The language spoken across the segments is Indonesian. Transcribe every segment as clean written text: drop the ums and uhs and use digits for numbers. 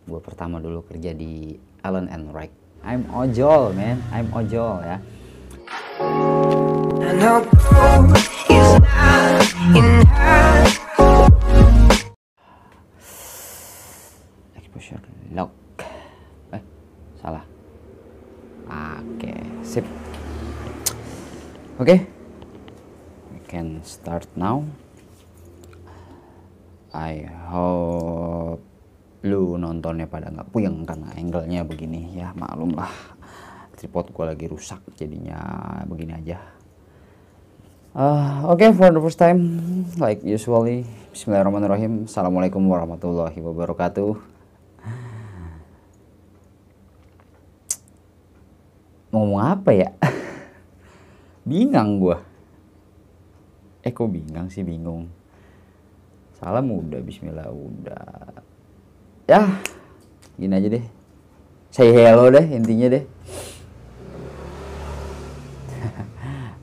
Gue pertama dulu kerja di Allen and Wright. I'm ojol, man. I'm ojol ya. Exposure lock. Salah. Oke, sip. Oke. We can start now. I hope lu nontonnya pada nggak puyeng karena angle-nya begini ya, maklum lah, tripod gue lagi rusak jadinya begini aja. Oke, for the first time like usually, bismillahirrahmanirrahim, assalamualaikum warahmatullahi wabarakatuh. Ngomong apa ya? Bingung gue. Kok bingung sih, bingung. Salam udah, bismillah udah. Ya, gini aja deh. Say hello deh, intinya deh.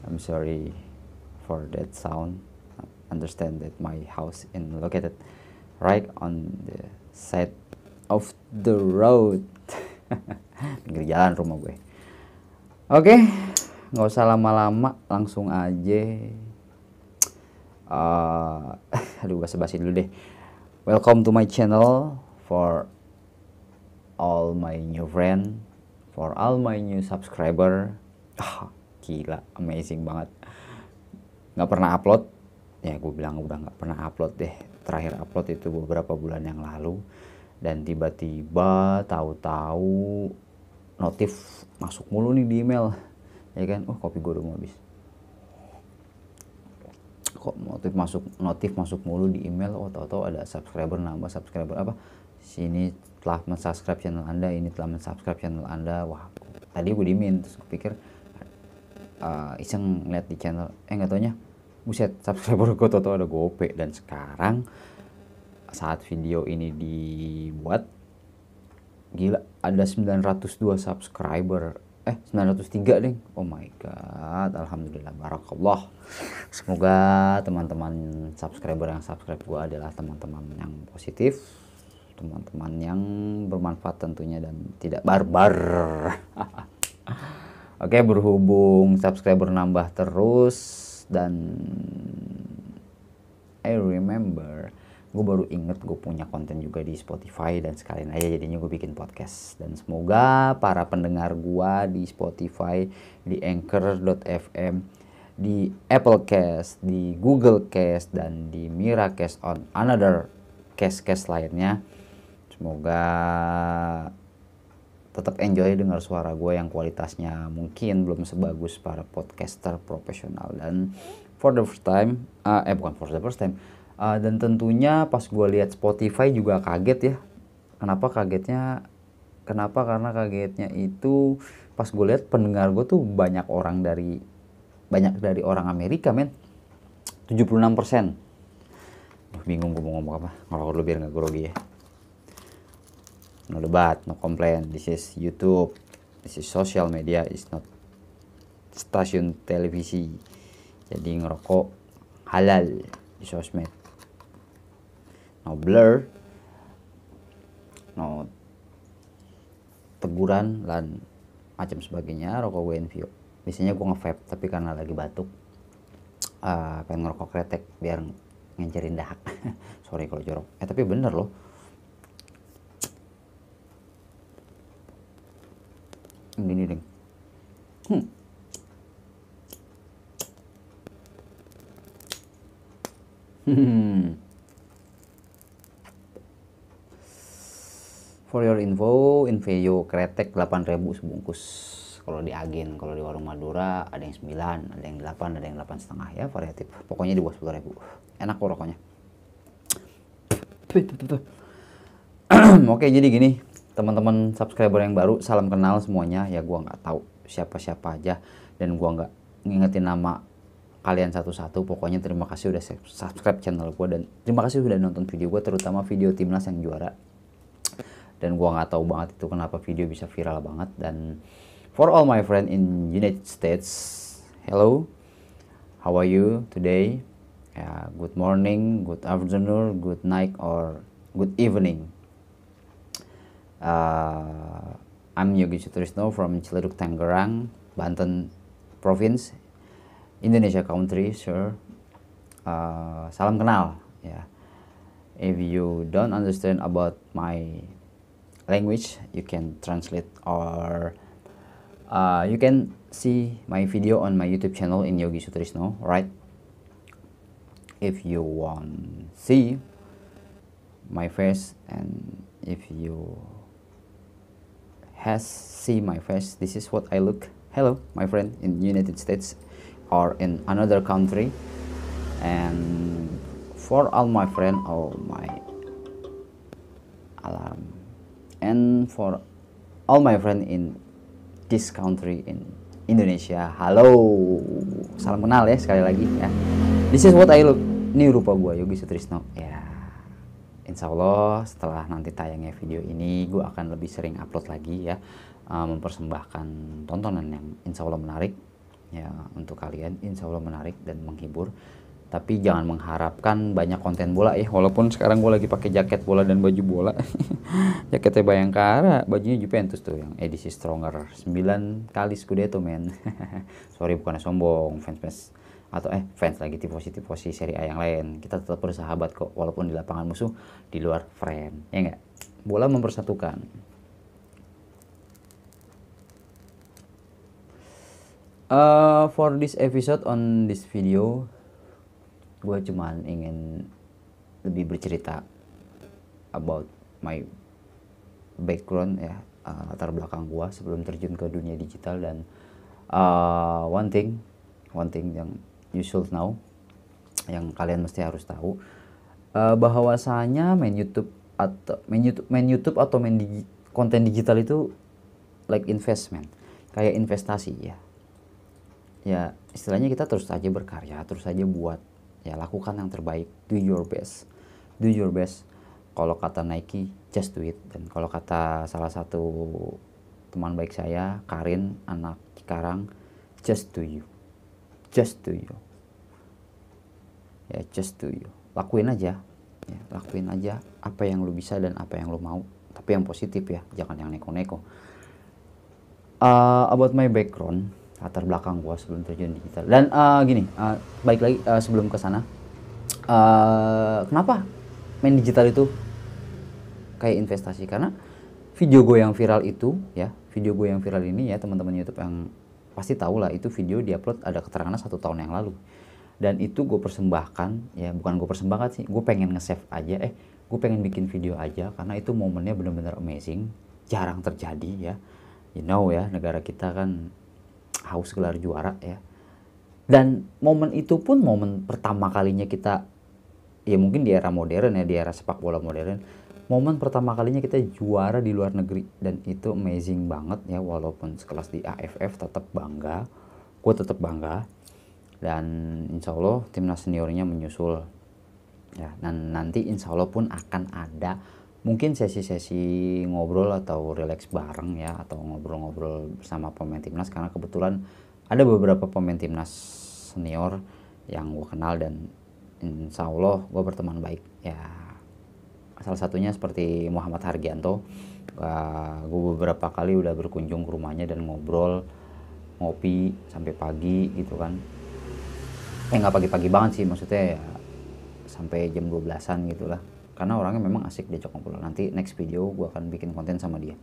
I'm sorry for that sound. Understand that my house is located right on the side of the road. Pinggir jalan rumah gue. Oke, nggak usah lama-lama, langsung aja. Aduh, basa-basi dulu deh. Welcome to my channel for all my new friend, for all my new subscriber. Gila, amazing banget. Nggak pernah upload. Ya, gue bilang udah nggak pernah upload deh. Terakhir upload itu beberapa bulan yang lalu. Dan tiba-tiba tahu-tahu notif masuk mulu nih di email. Ya kan? Kopi gue udah mau habis. Kok notif masuk mulu di email. Tahu-tahu ada subscriber nambah, subscriber apa? Sini telah mensubscribe channel Anda, ini telah mensubscribe channel Anda. Wah, tadi gue dimin, terus gue pikir iseng lihat di channel, nggak taunya buset, subscriber gue tahu-tahu ada gope. Dan sekarang saat video ini dibuat, gila, ada 902 subscriber. 903 deh. Oh my god, alhamdulillah, barakallah. Semoga teman-teman subscriber yang subscribe gue adalah teman-teman yang positif, teman-teman yang bermanfaat tentunya, dan tidak barbar. Oke, berhubung subscriber nambah terus, dan I remember, gue baru inget gue punya konten juga di Spotify, dan sekalian aja jadinya gue bikin podcast. Dan semoga para pendengar gue di Spotify, di Anchor.fm, di Apple Cast, di Google Cast, dan di Miracast on another cast lainnya, semoga tetap enjoy dengar suara gue yang kualitasnya mungkin belum sebagus para podcaster profesional. Dan for the first time, bukan for the first time, dan tentunya pas gue lihat Spotify juga kaget ya. Kenapa kagetnya? Karena kagetnya itu pas gue lihat pendengar gue tuh banyak dari orang Amerika, men. 76%. Bingung gue mau ngomong apa. Ngerokok dulu biar nggak grogi ya. No debat, no complain. This is YouTube. This is social media. It's not stasiun televisi. Jadi ngerokok halal di sosmed. No blur, no teguran, dan macam sebagainya. Rokok gue Envio. Biasanya gue nge-vape, tapi karena lagi batuk, pengen ngerokok kretek biar ngencerin dahak. Sorry kalau jorok. Tapi bener loh. Gini deng. For your info, Inveyo kretek 8.000 sebungkus. Kalau di agen, kalau di warung Madura ada yang 9, ada yang 8, ada yang 8,5 ya, variatif. Pokoknya di bawah 10.000. Enak kok rokoknya. Oke, jadi gini, teman-teman subscriber yang baru, salam kenal semuanya. Ya, gua nggak tahu siapa-siapa aja, dan gua nggak ngingetin nama kalian satu-satu. Pokoknya terima kasih udah subscribe channel gua, dan terima kasih udah nonton video gua, terutama video timnas yang juara. Dan gua nggak tahu banget itu kenapa video bisa viral banget. Dan for all my friend in United States, hello, how are you today? Good morning, good afternoon, good night, or good evening. I'm Yogi Sutrisno from Ciledug, Tangerang, Banten Province, Indonesia country, sure. Salam kenal ya. If you don't understand about my language, you can translate or you can see my video on my YouTube channel in Yogi Sutrisno, right? If you want see my face and if you has see my face, this is what I look. Hello, my friend in United States or in another country. And for all my friend, oh my alarm, and for all my friend in this country in Indonesia, halo, salam kenal ya sekali lagi ya. This is what I look. Ini rupa gua Yogi Sutrisno ya. Insya Allah setelah nanti tayangnya video ini, gue akan lebih sering upload lagi ya, mempersembahkan tontonan yang insya Allah menarik ya untuk kalian, insya Allah menarik dan menghibur. Tapi jangan mengharapkan banyak konten bola ya, walaupun sekarang gue lagi pakai jaket bola dan baju bola. Jaketnya Bayangkara, bajunya Juventus tuh yang edisi Stronger, 9 kali Scudetto men. Sorry bukannya sombong, fans atau fans lagi tifosi Serie A yang lain, kita tetap bersahabat kok walaupun di lapangan musuh, di luar friend ya enggak. Bola mempersatukan. For this episode on this video, gue cuman ingin lebih bercerita about my background ya, latar belakang gue sebelum terjun ke dunia digital. Dan one thing yang you should know, yang kalian mesti harus tahu, bahwasanya main YouTube atau konten digital itu like investment, kayak investasi ya. Ya istilahnya kita terus saja berkarya, terus saja buat ya, lakukan yang terbaik, do your best. Kalau kata Nike, just do it. Dan kalau kata salah satu teman baik saya, Karin, anak Cikarang, just do you. Ya, just do you. Lakuin aja apa yang lu bisa dan apa yang lu mau, tapi yang positif ya, jangan yang neko-neko. About my background, latar belakang gua sebelum terjun digital. Dan baik lagi sebelum ke sana, kenapa main digital itu kayak investasi? Karena video gue yang viral ini ya, teman-teman YouTube yang pasti tahu lah, itu video diupload ada keterangannya 1 tahun yang lalu. Dan itu gue persembahkan ya, bukan gue persembahkan sih, gue pengen nge-save aja, gue pengen bikin video aja karena itu momennya bener-bener amazing, jarang terjadi ya. You know ya, negara kita kan haus gelar juara ya. Dan momen itu pun momen pertama kalinya kita, ya mungkin di era modern ya, di era sepak bola modern, momen pertama kalinya kita juara di luar negeri. Dan itu amazing banget ya, walaupun sekelas di AFF tetap bangga, gue tetap bangga. Dan insya Allah timnas seniornya menyusul ya, dan nanti insya Allah pun akan ada mungkin sesi-sesi ngobrol atau relax bareng ya, atau ngobrol-ngobrol bersama pemain timnas, karena kebetulan ada beberapa pemain timnas senior yang gue kenal dan insya Allah gue berteman baik ya. Salah satunya seperti Muhammad Hargianto, gue beberapa kali udah berkunjung ke rumahnya dan ngobrol, ngopi sampai pagi gitu kan. Nggak pagi-pagi banget sih, maksudnya ya sampai jam 12-an gitu lah. Karena orangnya memang asik diajak ngobrol. Nanti next video gue akan bikin konten sama dia.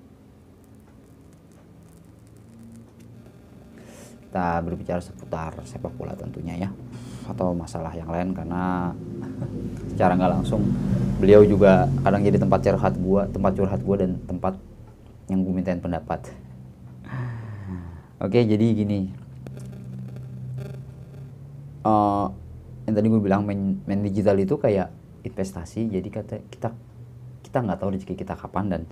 Kita berbicara seputar sepak bola tentunya ya, atau masalah yang lain, karena secara nggak langsung beliau juga kadang jadi tempat curhat gue dan tempat yang gue mintain pendapat. Oke, jadi gini, yang tadi gue bilang main digital itu kayak investasi. Jadi kita nggak tahu rezeki kita kapan, dan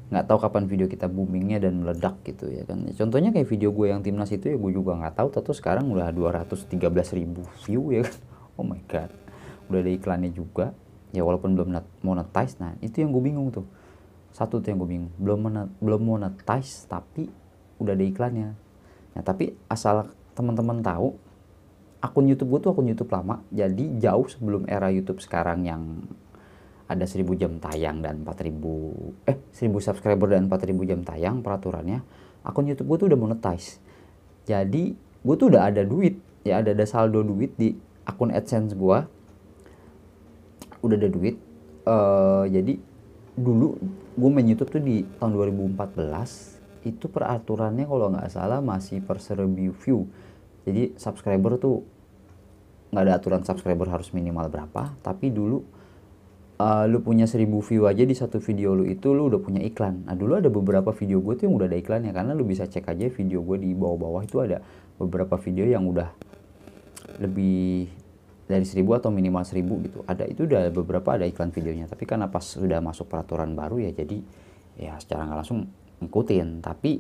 nggak tahu kapan video kita boomingnya dan meledak gitu ya kan. Contohnya kayak video gue yang timnas itu ya, gue juga nggak tahu, tahu sekarang udah 213.000 view ya kan. Oh my god, udah ada iklannya juga ya, walaupun belum monetize. Nah itu yang gue bingung tuh, satu tuh yang gue bingung, belum monetize tapi udah ada iklannya. Nah tapi asal teman-teman tahu, akun YouTube gue tuh akun YouTube lama, jadi jauh sebelum era YouTube sekarang yang ada 1000 jam tayang dan 1000 subscriber dan 4000 jam tayang peraturannya, akun YouTube gue tuh udah monetize. Jadi gue tuh udah ada duit, ya ada saldo duit di akun AdSense gue, udah ada duit. Jadi dulu gue main YouTube tuh di tahun 2014, itu peraturannya kalau nggak salah masih per 1000 view. Jadi subscriber tuh nggak ada aturan subscriber harus minimal berapa, tapi dulu lu punya 1000 view aja di satu video lu itu lu udah punya iklan. Nah dulu ada beberapa video gue tuh yang udah ada iklannya, karena lu bisa cek aja video gue di bawah-bawah itu ada beberapa video yang udah lebih dari 1000 atau minimal 1000 gitu. Ada, itu udah beberapa ada iklan videonya. Tapi karena pas sudah masuk peraturan baru ya, jadi ya secara nggak langsung ngikutin. Tapi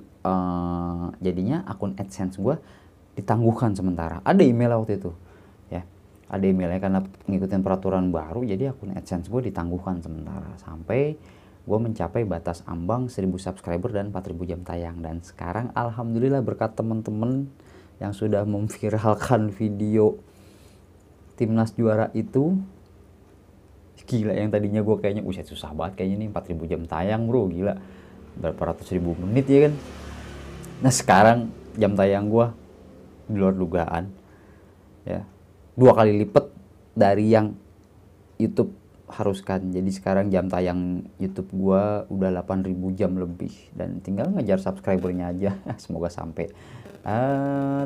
jadinya akun AdSense gue ditangguhkan sementara. Ada email waktu itu ya, ada emailnya karena ngikutin peraturan baru, jadi akun AdSense gue ditangguhkan sementara sampai gue mencapai batas ambang 1000 subscriber dan 4000 jam tayang. Dan sekarang alhamdulillah berkat temen-temen yang sudah memviralkan video Timnas juara itu, gila, yang tadinya gue kayaknya susah banget kayaknya nih 4000 jam tayang bro, gila berapa ratus ribu menit ya kan. Nah sekarang jam tayang gue di luar dugaan ya, 2 kali lipat dari yang YouTube haruskan. Jadi sekarang jam tayang YouTube gua udah 8000 jam lebih, dan tinggal ngejar subscribernya aja. Semoga sampai.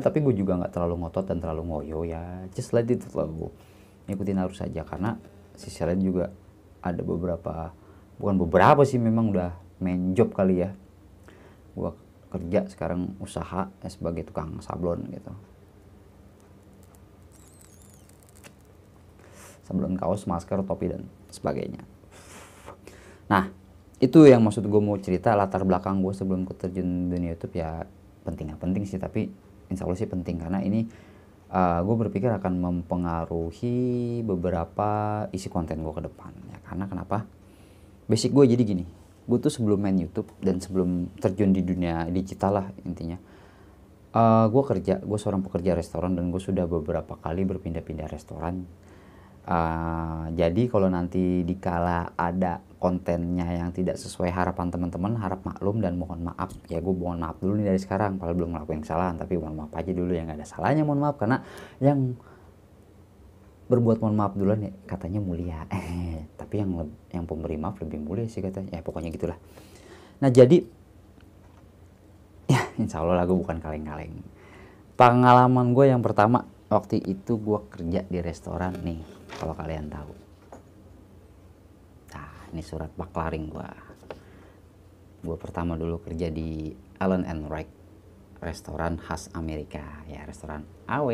Tapi gue juga nggak terlalu ngotot dan terlalu ngoyo ya, just let it flow, ngikutin arus saja. Karena sisi lain juga ada bukan beberapa sih, memang udah main job kali ya. Gua kerja sekarang usaha sebagai tukang sablon gitu. Sablon kaos, masker, topi, dan sebagainya. Nah, itu yang maksud gue mau cerita latar belakang gue sebelum terjun dunia YouTube ya. Penting sih, tapi insya Allah sih penting, karena ini gue berpikir akan mempengaruhi beberapa isi konten gue ke depan ya. Karena kenapa? Basic gue jadi gini, gue tuh sebelum main YouTube dan sebelum terjun di dunia digital lah intinya, gue seorang pekerja restoran dan gue sudah beberapa kali berpindah-pindah restoran. Jadi kalau nanti dikala ada kontennya yang tidak sesuai harapan teman-teman, harap maklum dan mohon maaf ya. Gue mohon maaf dulu nih dari sekarang, padahal belum ngelakuin kesalahan, tapi mohon maaf aja dulu, yang gak ada salahnya mohon maaf, karena yang berbuat mohon maaf duluan ya katanya mulia, tapi yang pemberi maaf lebih mulia sih katanya, ya pokoknya gitulah. Nah jadi ya insya Allah lah gue bukan kaleng-kaleng. Pengalaman gue yang pertama waktu itu gue kerja di restoran nih, kalau kalian tahu. Nah, ini surat paklaring gue. Gue pertama dulu kerja di Allen and Wright, restoran khas Amerika, ya restoran AW.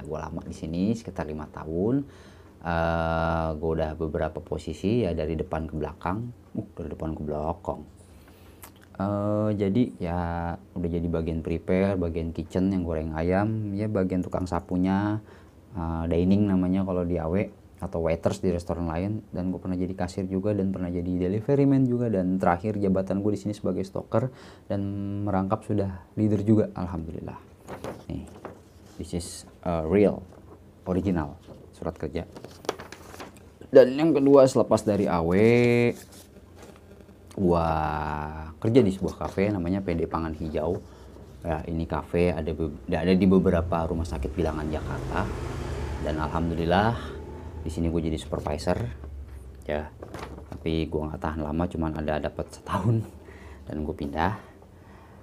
Gue lama di sini sekitar 5 tahun. Gue udah beberapa posisi ya, dari depan ke belakang. Dari depan ke belakang. Jadi ya udah jadi bagian prepare, bagian kitchen yang goreng ayam, ya bagian tukang sapunya, dining namanya kalau di AW, atau waiters di restoran lain. Dan gue pernah jadi kasir juga, dan pernah jadi delivery man juga, dan terakhir jabatan gue di sini sebagai stoker, dan merangkap sudah leader juga, alhamdulillah. Nih, this is real, original surat kerja. Dan yang kedua, selepas dari AW, gua kerja di sebuah kafe namanya PD Pangan Hijau. Ya, ini kafe ada di beberapa rumah sakit bilangan Jakarta. Dan alhamdulillah di sini gue jadi supervisor. Ya, tapi gue nggak tahan lama, cuman dapat setahun dan gue pindah.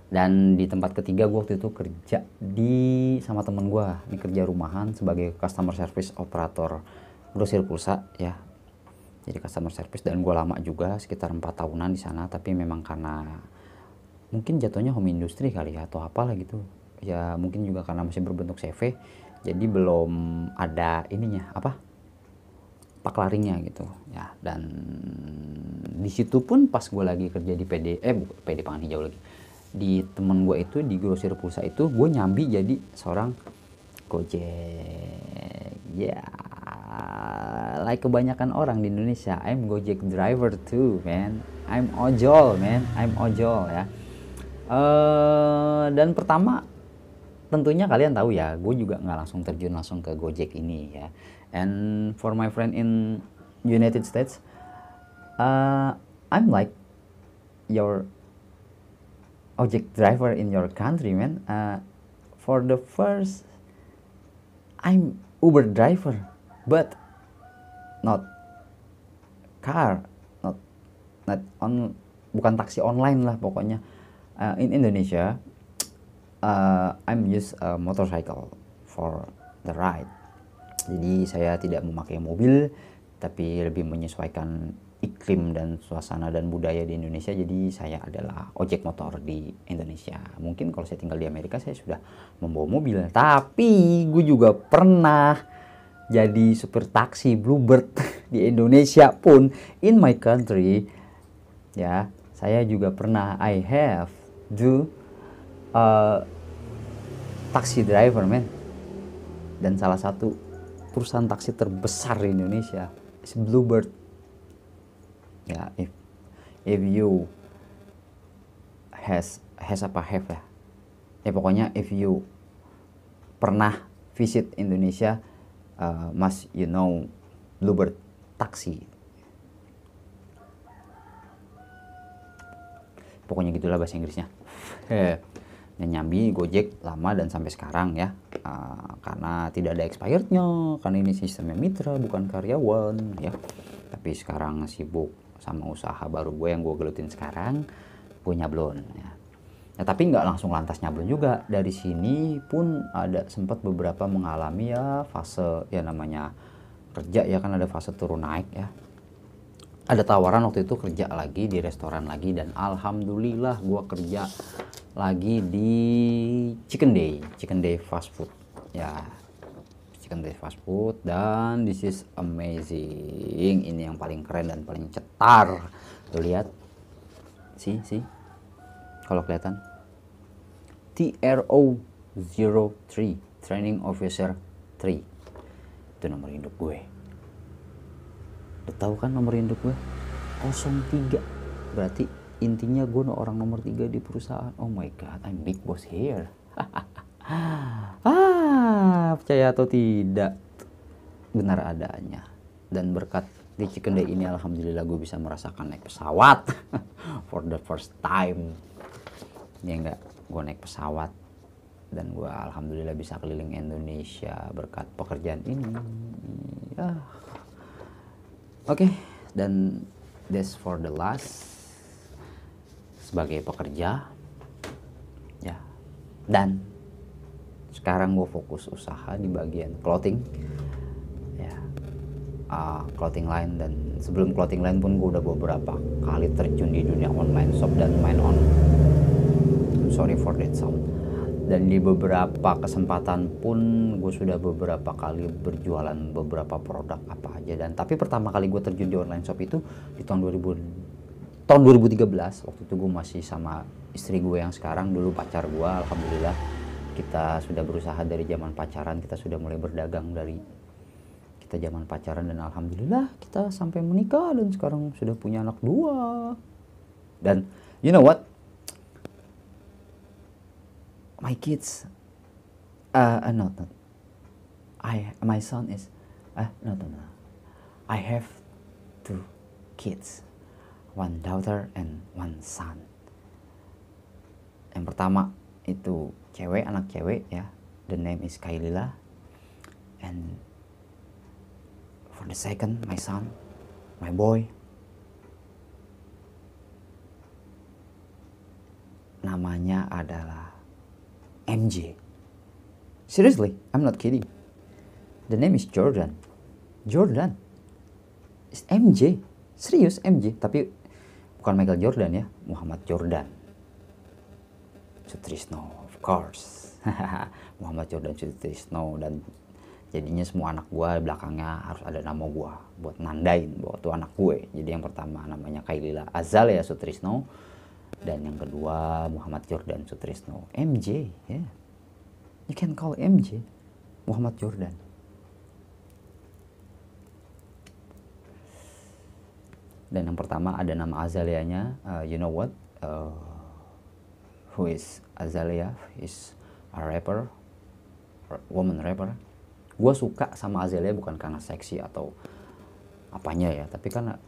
Dan di tempat ketiga gue waktu itu kerja sama temen gue. Ini kerja rumahan sebagai customer service operator grosir pulsa ya. Jadi customer service, dan gue lama juga sekitar 4 tahunan di sana. Tapi memang karena mungkin jatuhnya home industry kali ya, atau apalah gitu ya, mungkin juga karena masih berbentuk CV, jadi belum ada ininya paklaringnya gitu ya. Dan di situ pun pas gue lagi kerja di PD Pangan Hijau lagi, di temen gue itu di grosir pulsa itu, gue nyambi jadi seorang Gojek ya. Like kebanyakan orang di Indonesia, I'm Gojek driver too, man. I'm ojol ya. Dan pertama tentunya kalian tahu ya, gue juga nggak langsung terjun langsung ke Gojek ini ya. And for my friend in United States, I'm like your ojek driver in your country, man. For the first, I'm Uber driver, but not car, not on, bukan taksi online lah pokoknya. In Indonesia, I'm use a motorcycle for the ride. Jadi saya tidak memakai mobil, tapi lebih menyesuaikan iklim dan suasana dan budaya di Indonesia. Jadi saya adalah ojek motor di Indonesia. Mungkin kalau saya tinggal di Amerika saya sudah membawa mobil, tapi gue juga pernah jadi supir taksi Bluebird di Indonesia pun. In my country, ya, saya juga pernah, I have do taxi driver, man. Dan salah satu perusahaan taksi terbesar di Indonesia is Bluebird. Ya, if you have lah. Ya pokoknya if you pernah visit Indonesia, must you know Bluebird taksi. Pokoknya gitulah bahasa Inggrisnya. Dan nyambi Gojek lama dan sampai sekarang ya, karena tidak ada expirednya, karena ini sistemnya mitra bukan karyawan ya. Tapi sekarang sibuk sama usaha baru gue yang gue gelutin sekarang, gue nyablon ya. Nah, tapi nggak langsung lantas nyablon juga. Dari sini pun ada sempat beberapa mengalami ya fase, ya namanya kerja ya kan, ada fase turun naik ya. Ada tawaran waktu itu kerja lagi di restoran lagi, dan alhamdulillah gue kerja lagi di Chicken Day fast food ya, Chicken Day fast food. Dan this is amazing, ini yang paling keren dan paling cetar. Lo lihat sih kalau kelihatan TRO03, Training Officer 3, itu nomor induk gue. Udah tahu kan nomor induk gue 03, berarti intinya gue orang nomor 3 di perusahaan. Oh my god, I'm big boss here. Percaya atau tidak, benar adanya. Dan berkat di Chicken Day ini alhamdulillah gue bisa merasakan naik pesawat for the first time. Ya enggak, gue naik pesawat dan gue alhamdulillah bisa keliling Indonesia berkat pekerjaan ini ya. Oke, dan that's for the last sebagai pekerja ya. Dan sekarang gue fokus usaha di bagian clothing ya, clothing line. Dan sebelum clothing line pun gue udah beberapa kali terjun di dunia online shop dan main on, sorry for that sound. Dan di beberapa kesempatan pun gue sudah beberapa kali berjualan beberapa produk apa aja. Dan tapi pertama kali gue terjun di online shop itu di tahun 2013. Waktu itu gue masih sama istri gue yang sekarang, dulu pacar gue. Alhamdulillah kita sudah berusaha dari zaman pacaran, kita sudah mulai berdagang dari kita zaman pacaran, dan alhamdulillah kita sampai menikah dan sekarang sudah punya anak 2. Dan you know what, my kids, not. My son is, no. I have 2 kids, 1 daughter and 1 son. Yang pertama itu cewek, anak cewek ya, the name is Kailila. And for the second, my son, my boy, namanya adalah MJ. Seriously, I'm not kidding. The name is Jordan. It's MJ. Serius MJ, tapi bukan Michael Jordan ya, Muhammad Jordan Sutrisno, of course. Muhammad Jordan Sutrisno. Dan jadinya semua anak gue belakangnya harus ada nama gue buat nandain bahwa itu anak gue. Jadi yang pertama namanya Kailila Azalea Sutrisno, dan yang kedua Muhammad Jordan Sutrisno. MJ, yeah. You can call MJ Muhammad Jordan. Dan yang pertama ada nama Azaleanya, you know what? Who is Azalea? Is a rapper, woman rapper. Gue suka sama Azalea bukan karena seksi atau apanya ya, tapi karena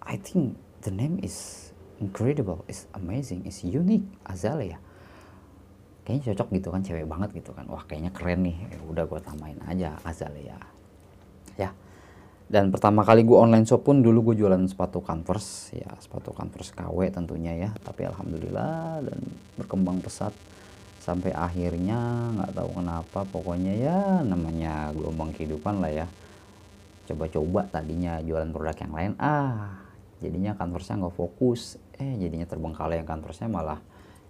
I think the name is incredible, is amazing, is unique, Azalea. Kayaknya cocok gitu kan, cewek banget gitu kan. Wah kayaknya keren nih, udah gue tamain aja Azalea. Ya. Dan pertama kali gue online shop pun dulu gue jualan sepatu Converse, ya sepatu Converse KW tentunya ya. Tapi alhamdulillah dan berkembang pesat sampai akhirnya nggak tahu kenapa, pokoknya ya namanya gelombang kehidupan lah ya. Coba-coba tadinya jualan produk yang lain, jadinya Converse-nya nggak fokus, jadinya terbengkalai yang Converse-nya malah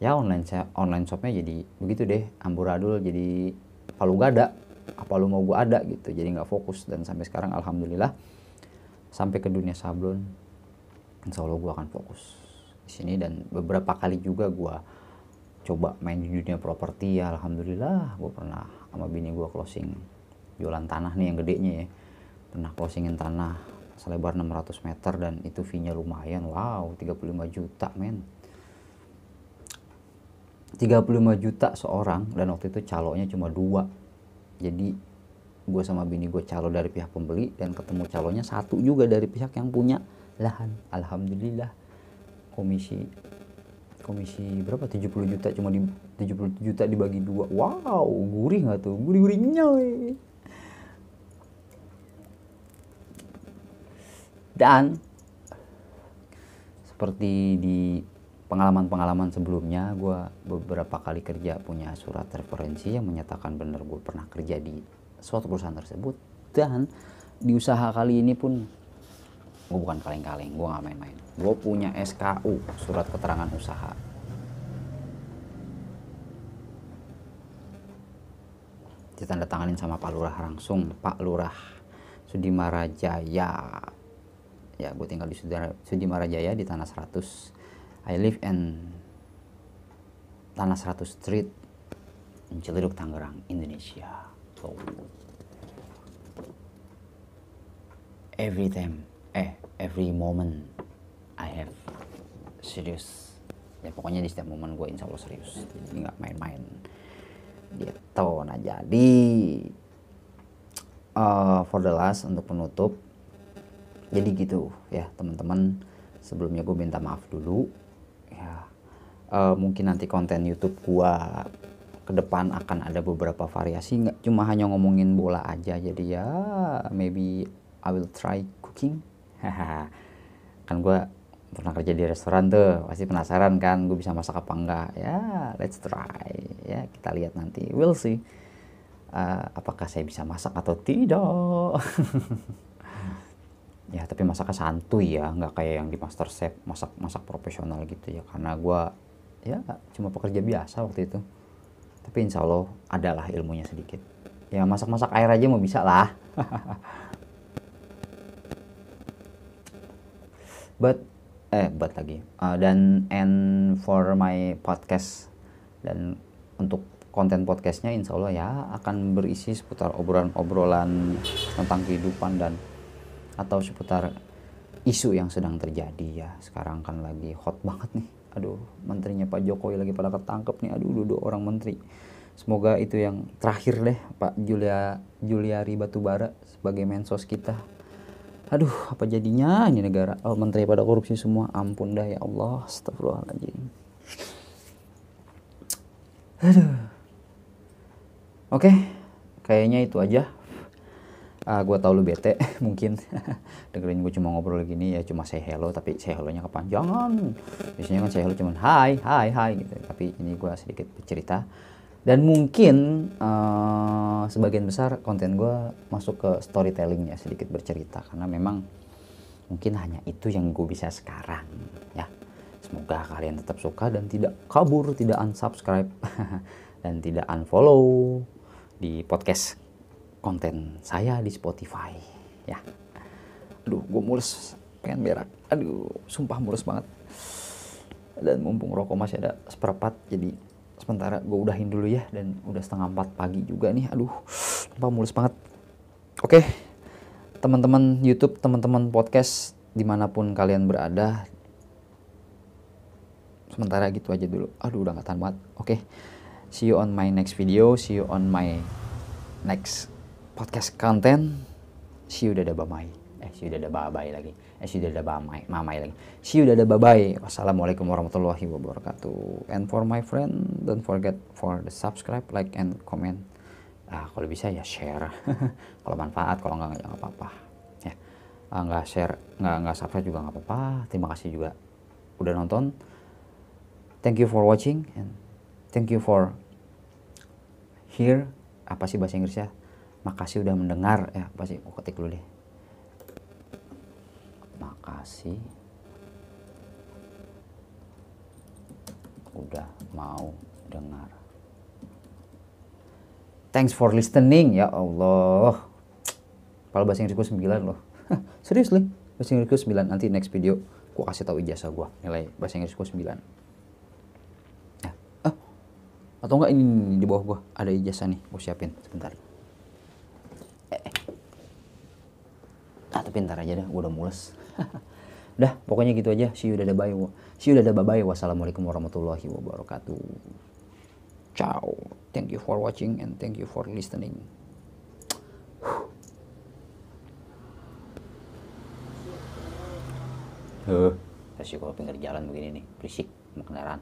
ya online shopnya jadi begitu deh, amburadul, jadi palu gada, apa lu mau gua ada gitu, jadi nggak fokus. Dan sampai sekarang alhamdulillah sampai ke dunia sablon, insya Allah gua akan fokus di sini. Dan beberapa kali juga gua coba main di dunia properti, ya alhamdulillah gua pernah sama bini gua closing jualan tanah nih yang gedenya ya, pernah closingin tanah selebar 600 meter dan itu fee-nya lumayan, wow 35 juta men, 35 juta seorang. Dan waktu itu calonya cuma 2, jadi gue sama bini gue calo dari pihak pembeli dan ketemu calonya 1 juga dari pihak yang punya lahan. Alhamdulillah komisi berapa, 70 juta, cuma 70 juta dibagi 2, wow gurih gak tuh, gurih-gurihnya. Dan seperti di pengalaman-pengalaman sebelumnya, gue beberapa kali kerja punya surat referensi yang menyatakan benar gue pernah kerja di suatu perusahaan tersebut. Dan di usaha kali ini pun gue bukan kaleng-kaleng, gue gak main-main. Gue punya SKU, surat keterangan usaha. Ditandatanganin sama Pak Lurah langsung, Pak Lurah Sudimarajaya. Ya gue tinggal di Sudimarajaya di Tanah 100. I live in Tanah 100 Street, Ciledug, Tangerang, Indonesia. So, every moment I have serious. Ya pokoknya di setiap momen gue insya Allah serius, jadi nggak main-main. Gitu. Nah jadi for the last, untuk penutup, jadi gitu ya teman-teman. Sebelumnya gue minta maaf dulu. Mungkin nanti konten YouTube gua ke depan akan ada beberapa variasi, nggak cuma hanya ngomongin bola aja. Jadi ya maybe I will try cooking. Kan gua pernah kerja di restoran tuh, pasti penasaran kan gue bisa masak apa enggak ya. Let's try ya, kita lihat nanti, we'll see apakah saya bisa masak atau tidak. Ya tapi masaknya santuy ya, nggak kayak yang di MasterChef masak profesional gitu ya, karena gue ya cuma pekerja biasa waktu itu. Tapi insya Allah adalah ilmunya sedikit ya, masak air aja mau bisa lah. but lagi dan for my podcast, dan untuk konten podcastnya insya Allah ya akan berisi seputar obrolan tentang kehidupan dan atau seputar isu yang sedang terjadi ya. Sekarang kan lagi hot banget nih, aduh menterinya Pak Jokowi lagi pada ketangkep nih, aduh 2 orang menteri. Semoga itu yang terakhir deh, Pak Juliari Batubara sebagai mensos kita. Aduh apa jadinya ini negara, menteri pada korupsi semua, ampun dah ya Allah, astagfirullahaladzim. Aduh. Oke, kayaknya itu aja. Gue tau lu bete mungkin dengerin gue cuma ngobrol gini ya, cuma say hello, tapi say hello-nya kepanjangan. Biasanya kan say hello cuman hai gitu, tapi ini gue sedikit bercerita. Dan mungkin sebagian besar konten gue masuk ke storytelling ya, sedikit bercerita, karena memang mungkin hanya itu yang gue bisa sekarang ya. Semoga kalian tetap suka dan tidak kabur, tidak unsubscribe dan tidak unfollow di podcast konten saya di Spotify ya. Aduh gue mules, pengen berak, aduh sumpah mules banget. Dan mumpung rokok masih ada seperempat, jadi sementara gue udahin dulu ya, dan udah 3:30 pagi juga nih, aduh sumpah mules banget. Oke teman-teman YouTube, teman-teman podcast dimanapun kalian berada, sementara gitu aja dulu, aduh udah gak tahan banget. Oke, see you on my next video, see you on my next podcast content. See you, dadah, bye-bye. See you dadah bye-bye lagi. See you dadah mamai lagi. See you dadah bye-bye. Wassalamualaikum warahmatullahi wabarakatuh. And for my friend, don't forget for the subscribe, like, and comment. Kalau bisa ya share. Kalau manfaat, kalau enggak ya nggak apa-apa. Ya, nggak share, nggak subscribe juga nggak apa-apa. Terima kasih juga udah nonton. Thank you for watching and thank you for hear. Apa sih bahasa Inggrisnya? Makasih udah mendengar ya. Apa sih? Ketik dulu deh. Makasih udah mau dengar. Thanks for listening. Ya Allah, kalau bahasa Inggris gue 9 loh. Serius nih, bahasa Inggris gue 9. Nanti next video gue kasih tahu ijazah gue, nilai bahasa Inggris gue 9 ya. Atau enggak, ini di bawah gue ada ijazah nih, gue siapin sebentar. Tapi ntar aja dah, gue udah mules. Udah, pokoknya gitu aja. See you dadah bye. See you dadah bye-bye. Wassalamualaikum warahmatullahi wabarakatuh. Ciao. Thank you for watching and thank you for listening. Kasih kalau pinggir jalan begini nih, berisik sama kendaraan.